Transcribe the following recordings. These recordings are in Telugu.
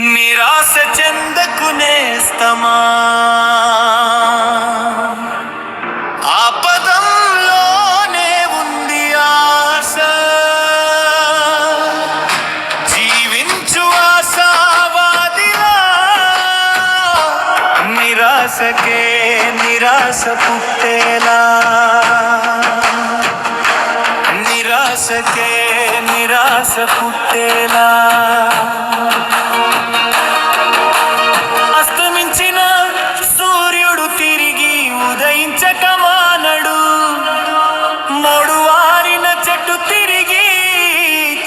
నిరాశ చెందకునేస్తమా, ఆపదంలోనే ఉంది ఆశ. జీవించు ఆశావాదిలా, నిరాశకే నిరాశ పుట్టేలా, నిరాశకే నిరాశ పుట్టేలా. అస్తమించిన సూర్యుడు తిరిగి ఉదయించక మానడు, మోడువారిన చెట్టు తిరిగి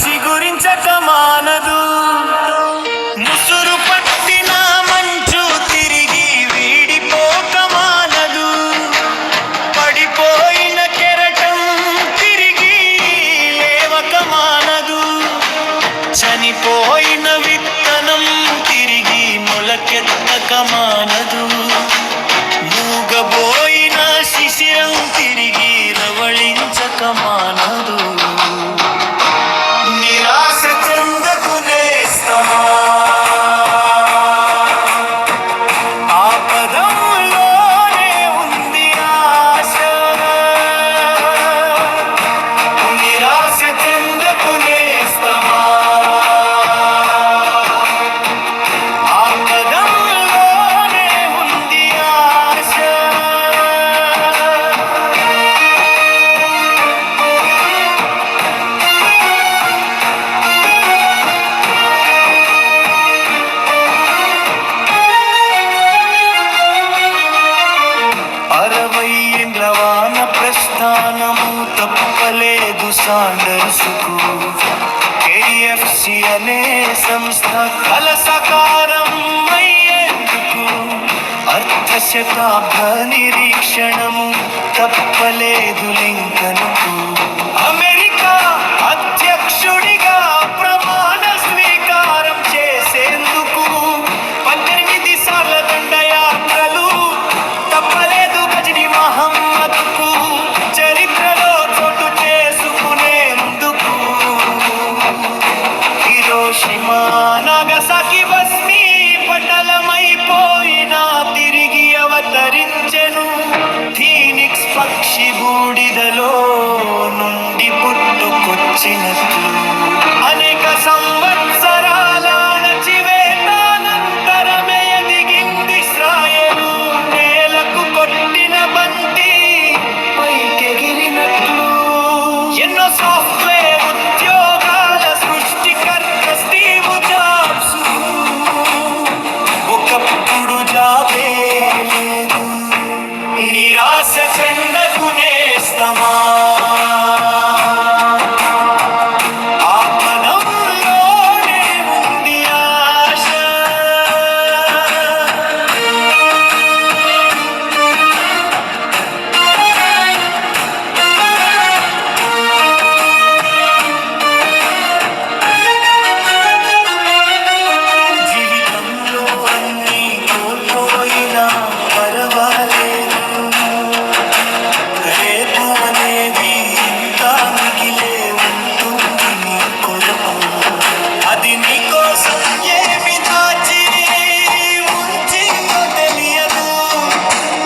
చిగురించక మానదు. ముసురు పట్టిన మంచు తిరిగి వీడిపోక మానదు, పడిపోయిన కెరటం తిరిగి లేవక మానదు. చనిపోయిన విత్తనం తిరిగి మొలకెత్తక మానదు, మూగబోయిన శిశిరం తిరిగి రవళించక మానదు. నిరాశ చెందకునేస్తమా, ఆపదంలోనే ఉంది ఆశ. నిరాశ చెందకునేస్తమా, ఆపదంలోనే ఉంది ఆశ. అరవై ఏండ్ల వాన ప్రస్థానము తప్పలేదు సాండర్సుకు. కేఎఫ్సి అనే సంస్థ కల సకారం అయ్యేందుకు అర్ధ శతాబ్ద నిరీక్షణము తప్పలేదు లింకన్కు. అమెరికా అధ్యక్షుడిగా ప్రమాణ స్వీకారం చేసేందుకు 18 సార్ల దండయాత్రలు తప్పలేదు గజనీ మహమ్మద్కు. చరిత్రలో చోటు చేసుకునేందుకు హిరోషిమా నాగసాకి భస్మీపటలమైపోయినా తిరిగి అవతరించెను. ఫీనిక్స్ పక్షి బూడిదలో నుండి పుట్టుకొచ్చినట్లు అనేక సంవత్సరాల అణచివేతానంతరమే ఎదిగింది ఇశ్రాయేలు. నేలకు కొట్టిన బంతి పైకెగిరినట్లు ఎన్నో సాఫ్ట్వేర్ ఉద్యోగాల సృష్టికర్త స్టీవ్ జాబ్స్ ఒకప్పుడు జాబే లేదు. నిరాశ చెందకునేస్తమా, ఆపదంలోనే ఉంది ఆశ. జీవితంలో అన్నీ కోల్పోయినా పర్వాలేదు, రేపు అనేది ఇంకా మిగిలే ఉంటుంది నీ కొరకు. అది నీ కోసం ఏమి దాచి ఉంచిందో తెలియదు,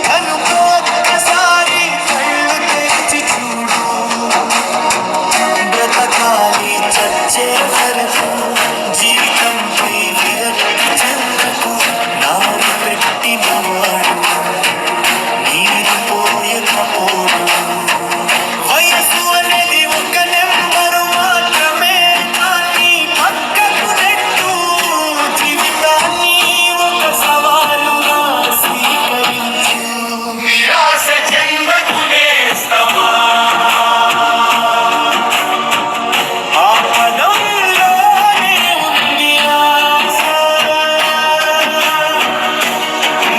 కనుక ఒక్కసారి కళ్ళు తెరిచి చూడు. బ్రతకాలి చచ్చే వరకు, జీవితంపై విరక్తి చెందకు. నారు పెట్టినవాడు నీరు పోయకపోడు. వయసు అనేది ఒక నెంబరు మాత్రమే, కానీ పక్కకు నెట్టు. జీవితాన్ని ఒక సవాలుగా స్వీకరించు. నిరాశ చెందకునేస్తమా, ఆపదంలోనే ఉంది ఆశ.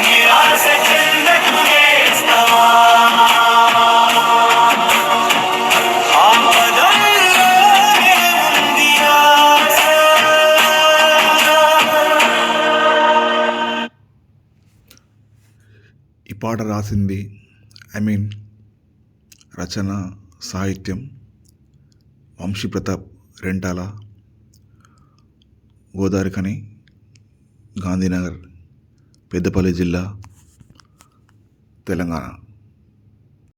నిరాశ చెందకునేస్తమా, ఆపదంలోనే ఉంది ఆశ. ఈ పాట రాసింది రచన సాహిత్యం వంశీ ప్రతాప్ రెంటాల, గోదావరిఖని గాంధీనగర్, పెద్దపల్లి జిల్లా, తెలంగాణ.